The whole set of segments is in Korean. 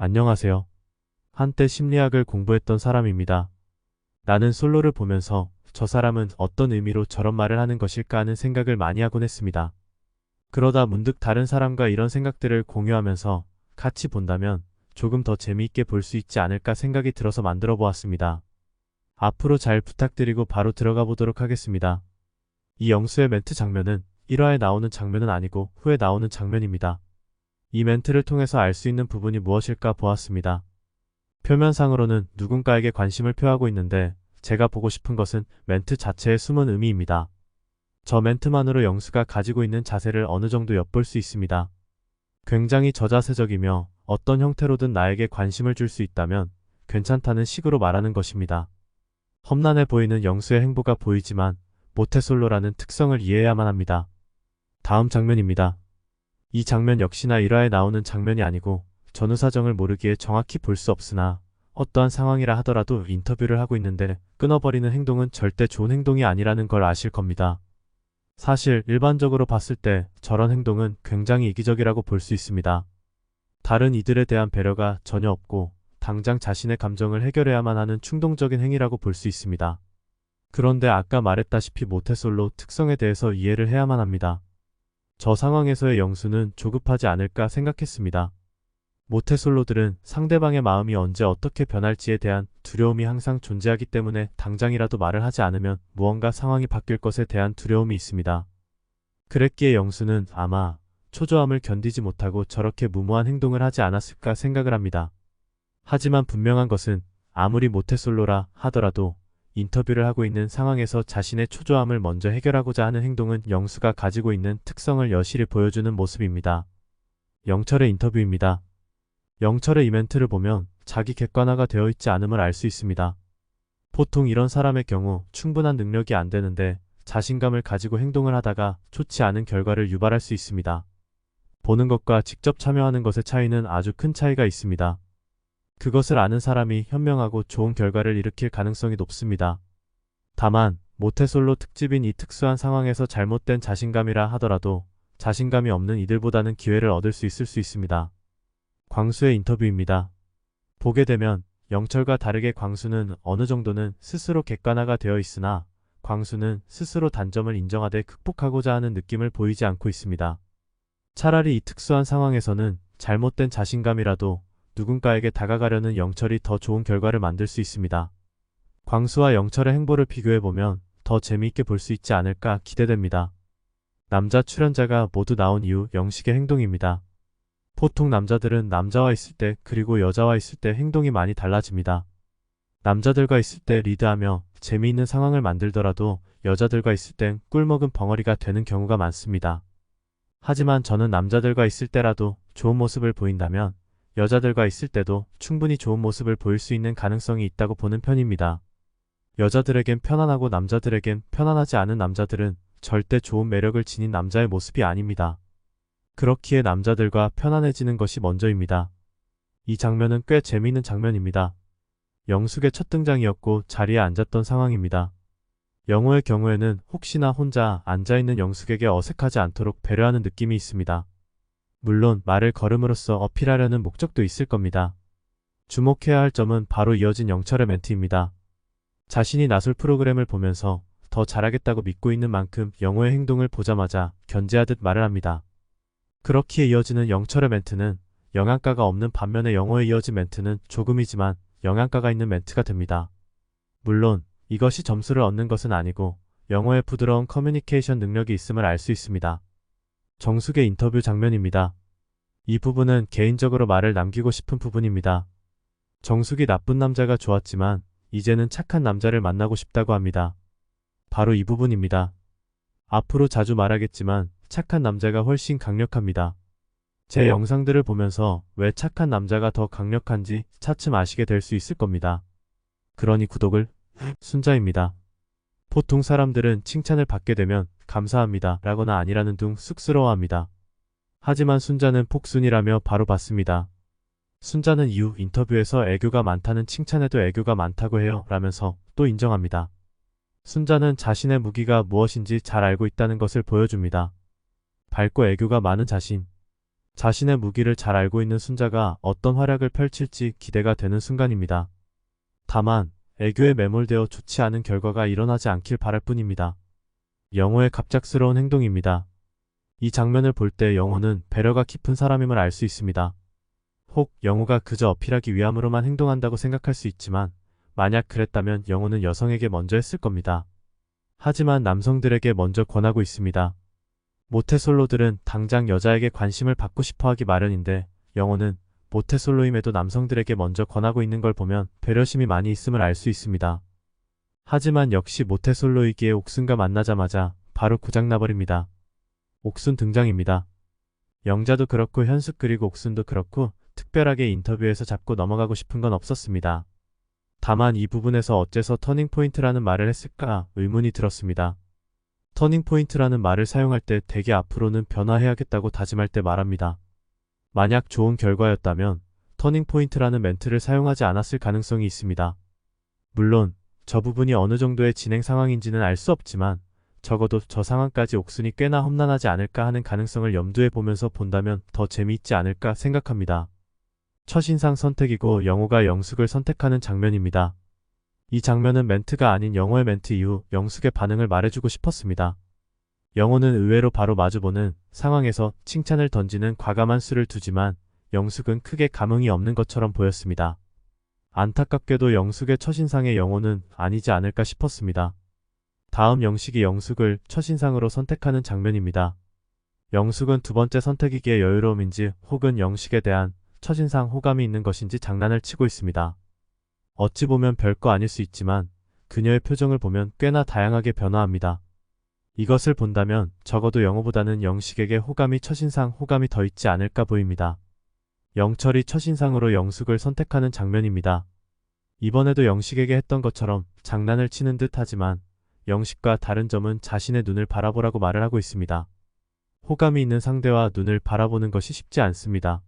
안녕하세요. 한때 심리학을 공부했던 사람입니다. 나는 솔로를 보면서 저 사람은 어떤 의미로 저런 말을 하는 것일까 하는 생각을 많이 하곤 했습니다. 그러다 문득 다른 사람과 이런 생각들을 공유하면서 같이 본다면 조금 더 재미있게 볼 수 있지 않을까 생각이 들어서 만들어 보았습니다. 앞으로 잘 부탁드리고 바로 들어가 보도록 하겠습니다. 이 영수의 멘트 장면은 1화에 나오는 장면은 아니고 후에 나오는 장면입니다. 이 멘트를 통해서 알 수 있는 부분이 무엇일까 보았습니다. 표면상으로는 누군가에게 관심을 표하고 있는데 제가 보고 싶은 것은 멘트 자체의 숨은 의미입니다. 저 멘트만으로 영수가 가지고 있는 자세를 어느 정도 엿볼 수 있습니다. 굉장히 저자세적이며 어떤 형태로든 나에게 관심을 줄 수 있다면 괜찮다는 식으로 말하는 것입니다. 험난해 보이는 영수의 행보가 보이지만 모태솔로라는 특성을 이해해야만 합니다. 다음 장면입니다. 이 장면 역시나 1화에 나오는 장면이 아니고 전후 사정을 모르기에 정확히 볼 수 없으나 어떠한 상황이라 하더라도 인터뷰를 하고 있는데 끊어버리는 행동은 절대 좋은 행동이 아니라는 걸 아실 겁니다. 사실 일반적으로 봤을 때 저런 행동은 굉장히 이기적이라고 볼 수 있습니다. 다른 이들에 대한 배려가 전혀 없고 당장 자신의 감정을 해결해야만 하는 충동적인 행위라고 볼 수 있습니다. 그런데 아까 말했다시피 모태솔로 특성에 대해서 이해를 해야만 합니다. 저 상황에서의 영수는 조급하지 않을까 생각했습니다. 모태솔로들은 상대방의 마음이 언제 어떻게 변할지에 대한 두려움이 항상 존재하기 때문에 당장이라도 말을 하지 않으면 무언가 상황이 바뀔 것에 대한 두려움이 있습니다. 그랬기에 영수는 아마 초조함을 견디지 못하고 저렇게 무모한 행동을 하지 않았을까 생각을 합니다. 하지만 분명한 것은 아무리 모태솔로라 하더라도 인터뷰를 하고 있는 상황에서 자신의 초조함을 먼저 해결하고자 하는 행동은 영수가 가지고 있는 특성을 여실히 보여주는 모습입니다. 영철의 인터뷰입니다. 영철의 이멘트를 보면 자기 객관화가 되어 있지 않음을 알 수 있습니다. 보통 이런 사람의 경우 충분한 능력이 안 되는데 자신감을 가지고 행동을 하다가 좋지 않은 결과를 유발할 수 있습니다. 보는 것과 직접 참여하는 것의 차이는 아주 큰 차이가 있습니다. 그것을 아는 사람이 현명하고 좋은 결과를 일으킬 가능성이 높습니다. 다만 모태솔로 특집인 이 특수한 상황에서 잘못된 자신감이라 하더라도 자신감이 없는 이들보다는 기회를 얻을 수 있을 수 있습니다. 광수의 인터뷰입니다. 보게 되면 영철과 다르게 광수는 어느 정도는 스스로 객관화가 되어 있으나 광수는 스스로 단점을 인정하되 극복하고자 하는 느낌을 보이지 않고 있습니다. 차라리 이 특수한 상황에서는 잘못된 자신감이라도 누군가에게 다가가려는 영철이 더 좋은 결과를 만들 수 있습니다. 광수와 영철의 행보를 비교해보면 더 재미있게 볼 수 있지 않을까 기대됩니다. 남자 출연자가 모두 나온 이후 영식의 행동입니다. 보통 남자들은 남자와 있을 때 그리고 여자와 있을 때 행동이 많이 달라집니다. 남자들과 있을 때 리드하며 재미있는 상황을 만들더라도 여자들과 있을 땐 꿀먹은 벙어리가 되는 경우가 많습니다. 하지만 저는 남자들과 있을 때라도 좋은 모습을 보인다면 여자들과 있을 때도 충분히 좋은 모습을 보일 수 있는 가능성이 있다고 보는 편입니다. 여자들에겐 편안하고 남자들에겐 편안하지 않은 남자들은 절대 좋은 매력을 지닌 남자의 모습이 아닙니다. 그렇기에 남자들과 편안해지는 것이 먼저입니다. 이 장면은 꽤 재미있는 장면입니다. 영숙의 첫 등장이었고 자리에 앉았던 상황입니다. 영호의 경우에는 혹시나 혼자 앉아있는 영숙에게 어색하지 않도록 배려하는 느낌이 있습니다. 물론 말을 걸음으로써 어필하려는 목적도 있을 겁니다. 주목해야 할 점은 바로 이어진 영철의 멘트입니다. 자신이 나설 프로그램을 보면서 더 잘하겠다고 믿고 있는 만큼 영호의 행동을 보자마자 견제하듯 말을 합니다. 그렇기에 이어지는 영철의 멘트는 영양가가 없는 반면에 영호에 이어진 멘트는 조금이지만 영양가가 있는 멘트가 됩니다. 물론 이것이 점수를 얻는 것은 아니고 영호의 부드러운 커뮤니케이션 능력이 있음을 알 수 있습니다. 정숙의 인터뷰 장면입니다. 이 부분은 개인적으로 말을 남기고 싶은 부분입니다. 정숙이 나쁜 남자가 좋았지만 이제는 착한 남자를 만나고 싶다고 합니다. 바로 이 부분입니다. 앞으로 자주 말하겠지만 착한 남자가 훨씬 강력합니다. 제 영상들을 보면서 왜 착한 남자가 더 강력한지 차츰 아시게 될 수 있을 겁니다. 그러니 구독을. 순자입니다. 보통 사람들은 칭찬을 받게 되면 감사합니다 라거나 아니라는 둥 쑥스러워합니다. 하지만 순자는 폭순이라며 바로 받습니다. 순자는 이후 인터뷰에서 애교가 많다는 칭찬에도 애교가 많다고 해요 라면서 또 인정합니다. 순자는 자신의 무기가 무엇인지 잘 알고 있다는 것을 보여줍니다. 밝고 애교가 많은 자신. 자신의 무기를 잘 알고 있는 순자가 어떤 활약을 펼칠지 기대가 되는 순간입니다. 다만 애교에 매몰되어 좋지 않은 결과가 일어나지 않길 바랄 뿐입니다. 영호의 갑작스러운 행동입니다. 이 장면을 볼 때 영호는 배려가 깊은 사람임을 알 수 있습니다. 혹 영호가 그저 어필하기 위함으로만 행동한다고 생각할 수 있지만 만약 그랬다면 영호는 여성에게 먼저 했을 겁니다. 하지만 남성들에게 먼저 권하고 있습니다. 모태솔로들은 당장 여자에게 관심을 받고 싶어 하기 마련인데 영호는 모태솔로임에도 남성들에게 먼저 권하고 있는 걸 보면 배려심이 많이 있음을 알 수 있습니다. 하지만 역시 모태솔로이기에 옥순과 만나자마자 바로 고장나버립니다. 옥순 등장입니다. 영자도 그렇고 현숙 그리고 옥순도 그렇고 특별하게 인터뷰에서 잡고 넘어가고 싶은 건 없었습니다. 다만 이 부분에서 어째서 터닝포인트라는 말을 했을까 의문이 들었습니다. 터닝포인트라는 말을 사용할 때 대개 앞으로는 변화해야겠다고 다짐할 때 말합니다. 만약 좋은 결과였다면 터닝포인트라는 멘트를 사용하지 않았을 가능성이 있습니다. 물론 저 부분이 어느 정도의 진행 상황인지는 알 수 없지만 적어도 저 상황까지 옥순이 꽤나 험난하지 않을까 하는 가능성을 염두에 보면서 본다면 더 재미있지 않을까 생각합니다. 첫인상 선택이고 영호가 영숙을 선택하는 장면입니다. 이 장면은 멘트가 아닌 영호의 멘트 이후 영숙의 반응을 말해주고 싶었습니다. 영호는 의외로 바로 마주보는 상황에서 칭찬을 던지는 과감한 수를 두지만 영숙은 크게 감흥이 없는 것처럼 보였습니다. 안타깝게도 영숙의 첫인상의 영호는 아니지 않을까 싶었습니다. 다음 영식이 영숙을 첫인상으로 선택하는 장면입니다. 영숙은 두 번째 선택이기에 여유로움인지 혹은 영식에 대한 첫인상 호감이 있는 것인지 장난을 치고 있습니다. 어찌 보면 별거 아닐 수 있지만 그녀의 표정을 보면 꽤나 다양하게 변화합니다. 이것을 본다면 적어도 영호보다는 영식에게 첫인상 호감이 더 있지 않을까 보입니다. 영철이 첫인상으로 영숙을 선택하는 장면입니다. 이번에도 영식에게 했던 것처럼 장난을 치는 듯 하지만 영식과 다른 점은 자신의 눈을 바라보라고 말을 하고 있습니다. 호감이 있는 상대와 눈을 바라보는 것이 쉽지 않습니다.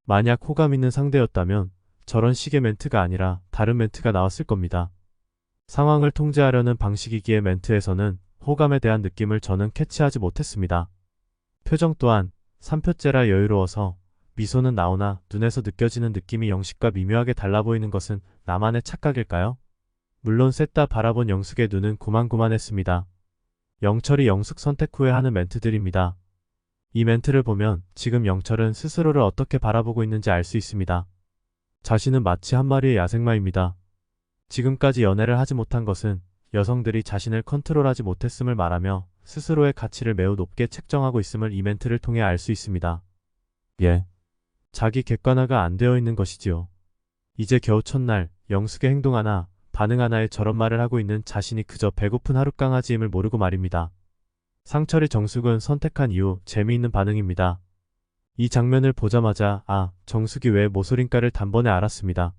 만약 호감 있는 상대였다면 저런 식의 멘트가 아니라 다른 멘트가 나왔을 겁니다. 상황을 통제하려는 방식이기에 멘트에서는 호감에 대한 느낌을 저는 캐치하지 못했습니다. 표정 또한 3표째라 여유로워서 미소는 나오나 눈에서 느껴지는 느낌이 영식과 미묘하게 달라 보이는 것은 나만의 착각일까요? 물론 셋 다 바라본 영숙의 눈은 고만고만했습니다. 영철이 영숙 선택 후에 하는 멘트들입니다. 이 멘트를 보면 지금 영철은 스스로를 어떻게 바라보고 있는지 알 수 있습니다. 자신은 마치 한 마리의 야생마입니다. 지금까지 연애를 하지 못한 것은 여성들이 자신을 컨트롤하지 못했음을 말하며 스스로의 가치를 매우 높게 책정하고 있음을 이 멘트를 통해 알 수 있습니다. 예. 자기 객관화가 안 되어 있는 것이지요. 이제 겨우 첫날 영숙의 행동 하나, 반응 하나에 저런 말을 하고 있는 자신이 그저 배고픈 하룻강아지임을 모르고 말입니다. 상철이 정숙은 선택한 이후 재미있는 반응입니다. 이 장면을 보자마자 정숙이 왜 모쏠인가를 단번에 알았습니다.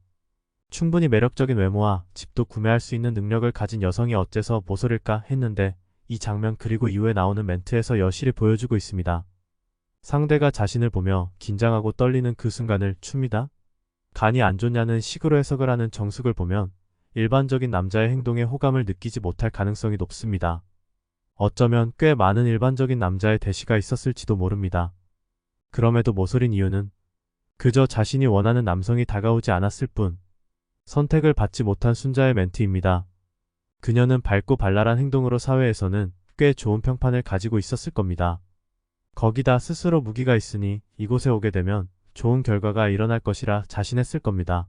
충분히 매력적인 외모와 집도 구매할 수 있는 능력을 가진 여성이 어째서 모쏠일까 했는데 이 장면 그리고 이후에 나오는 멘트에서 여실히 보여주고 있습니다. 상대가 자신을 보며 긴장하고 떨리는 그 순간을 춥니다. 간이 안 좋냐는 식으로 해석을 하는 정숙을 보면 일반적인 남자의 행동에 호감을 느끼지 못할 가능성이 높습니다. 어쩌면 꽤 많은 일반적인 남자의 대시가 있었을지도 모릅니다. 그럼에도 모쏠인 이유는 그저 자신이 원하는 남성이 다가오지 않았을 뿐 선택을 받지 못한 순자의 멘트입니다. 그녀는 밝고 발랄한 행동으로 사회에서는 꽤 좋은 평판을 가지고 있었을 겁니다. 거기다 스스로 무기가 있으니 이곳에 오게 되면 좋은 결과가 일어날 것이라 자신했을 겁니다.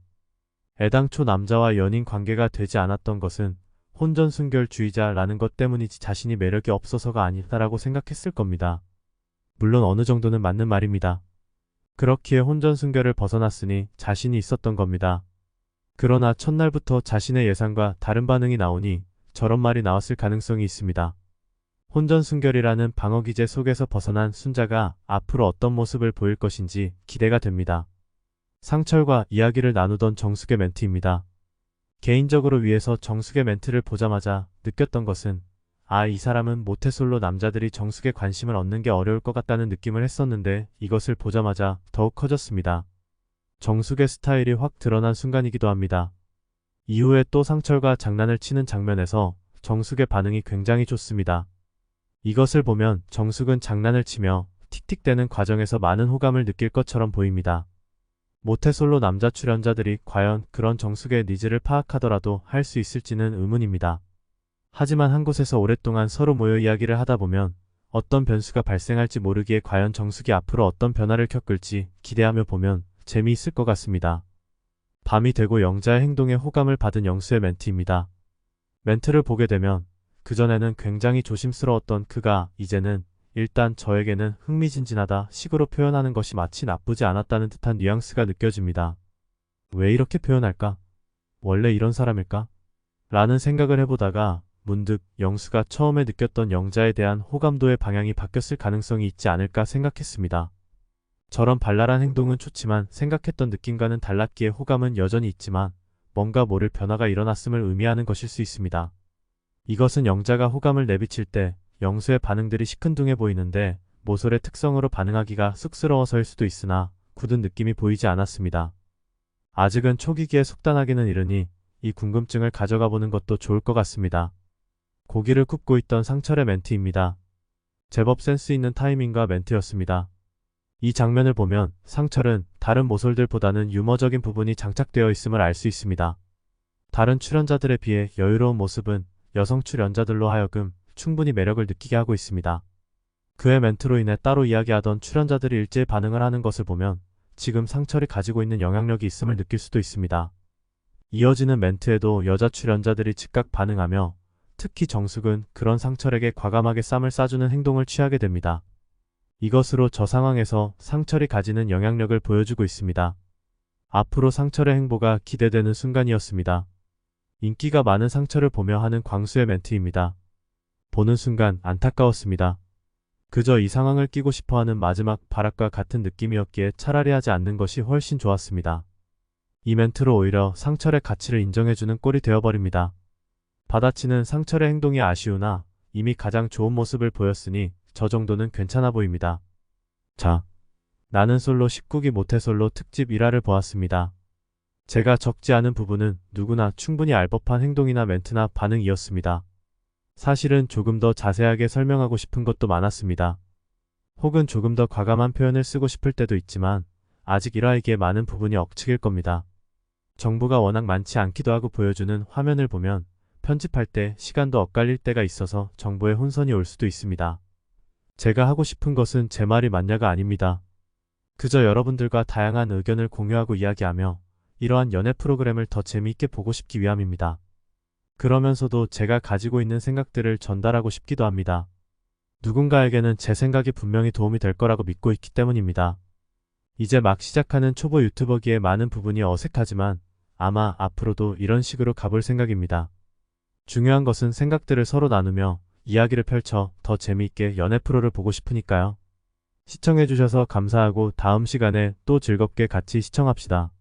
애당초 남자와 연인 관계가 되지 않았던 것은 혼전순결주의자라는 것 때문이지 자신이 매력이 없어서가 아니다라고 생각했을 겁니다. 물론 어느 정도는 맞는 말입니다. 그렇기에 혼전순결을 벗어났으니 자신이 있었던 겁니다. 그러나 첫날부터 자신의 예상과 다른 반응이 나오니 저런 말이 나왔을 가능성이 있습니다. 혼전순결이라는 방어기제 속에서 벗어난 순자가 앞으로 어떤 모습을 보일 것인지 기대가 됩니다. 상철과 이야기를 나누던 정숙의 멘트입니다. 개인적으로 위에서 정숙의 멘트를 보자마자 느꼈던 것은 이 사람은 모태솔로 남자들이 정숙에 관심을 얻는 게 어려울 것 같다는 느낌을 했었는데 이것을 보자마자 더욱 커졌습니다. 정숙의 스타일이 확 드러난 순간이기도 합니다. 이후에 또 상철과 장난을 치는 장면에서 정숙의 반응이 굉장히 좋습니다. 이것을 보면 정숙은 장난을 치며 틱틱대는 과정에서 많은 호감을 느낄 것처럼 보입니다. 모태솔로 남자 출연자들이 과연 그런 정숙의 니즈를 파악하더라도 할 수 있을지는 의문입니다. 하지만 한 곳에서 오랫동안 서로 모여 이야기를 하다 보면 어떤 변수가 발생할지 모르기에 과연 정숙이 앞으로 어떤 변화를 겪을지 기대하며 보면 재미있을 것 같습니다. 밤이 되고 영자의 행동에 호감을 받은 영수의 멘트입니다. 멘트를 보게 되면 그전에는 굉장히 조심스러웠던 그가 이제는 일단 저에게는 흥미진진하다 식으로 표현하는 것이 마치 나쁘지 않았다는 듯한 뉘앙스가 느껴집니다. 왜 이렇게 표현할까? 원래 이런 사람일까? 라는 생각을 해보다가 문득 영수가 처음에 느꼈던 영자에 대한 호감도의 방향이 바뀌었을 가능성이 있지 않을까 생각했습니다. 저런 발랄한 행동은 좋지만 생각했던 느낌과는 달랐기에 호감은 여전히 있지만 뭔가 모를 변화가 일어났음을 의미하는 것일 수 있습니다. 이것은 영자가 호감을 내비칠 때 영수의 반응들이 시큰둥해 보이는데 모솔의 특성으로 반응하기가 쑥스러워서일 수도 있으나 굳은 느낌이 보이지 않았습니다. 아직은 초기기에 속단하기는 이르니 이 궁금증을 가져가 보는 것도 좋을 것 같습니다. 고기를 굽고 있던 상철의 멘트입니다. 제법 센스 있는 타이밍과 멘트였습니다. 이 장면을 보면 상철은 다른 모솔들보다는 유머적인 부분이 장착되어 있음을 알 수 있습니다. 다른 출연자들에 비해 여유로운 모습은 여성 출연자들로 하여금 충분히 매력을 느끼게 하고 있습니다. 그의 멘트로 인해 따로 이야기하던 출연자들이 일제히 반응을 하는 것을 보면 지금 상철이 가지고 있는 영향력이 있음을 느낄 수도 있습니다. 이어지는 멘트에도 여자 출연자들이 즉각 반응하며 특히 정숙은 그런 상철에게 과감하게 쌈을 싸주는 행동을 취하게 됩니다. 이것으로 저 상황에서 상철이 가지는 영향력을 보여주고 있습니다. 앞으로 상철의 행보가 기대되는 순간이었습니다. 인기가 많은 상철을 보며 하는 광수의 멘트입니다. 보는 순간 안타까웠습니다. 그저 이 상황을 끼고 싶어하는 마지막 발악과 같은 느낌이었기에 차라리 하지 않는 것이 훨씬 좋았습니다. 이 멘트로 오히려 상철의 가치를 인정해주는 꼴이 되어버립니다. 받아치는 상철의 행동이 아쉬우나 이미 가장 좋은 모습을 보였으니 저 정도는 괜찮아 보입니다. 자, 나는 솔로 19기 모태솔로 특집 1화를 보았습니다. 제가 적지 않은 부분은 누구나 충분히 알 법한 행동이나 멘트나 반응이었습니다. 사실은 조금 더 자세하게 설명하고 싶은 것도 많았습니다. 혹은 조금 더 과감한 표현을 쓰고 싶을 때도 있지만 아직 1화이기에 많은 부분이 억측일 겁니다. 정보가 워낙 많지 않기도 하고 보여주는 화면을 보면 편집할 때 시간도 엇갈릴 때가 있어서 정보에 혼선이 올 수도 있습니다. 제가 하고 싶은 것은 제 말이 맞냐가 아닙니다. 그저 여러분들과 다양한 의견을 공유하고 이야기하며 이러한 연애 프로그램을 더 재미있게 보고 싶기 위함입니다. 그러면서도 제가 가지고 있는 생각들을 전달하고 싶기도 합니다. 누군가에게는 제 생각이 분명히 도움이 될 거라고 믿고 있기 때문입니다. 이제 막 시작하는 초보 유튜버기에 많은 부분이 어색하지만 아마 앞으로도 이런 식으로 가볼 생각입니다. 중요한 것은 생각들을 서로 나누며 이야기를 펼쳐 더 재미있게 연애 프로를 보고 싶으니까요. 시청해주셔서 감사하고 다음 시간에 또 즐겁게 같이 시청합시다.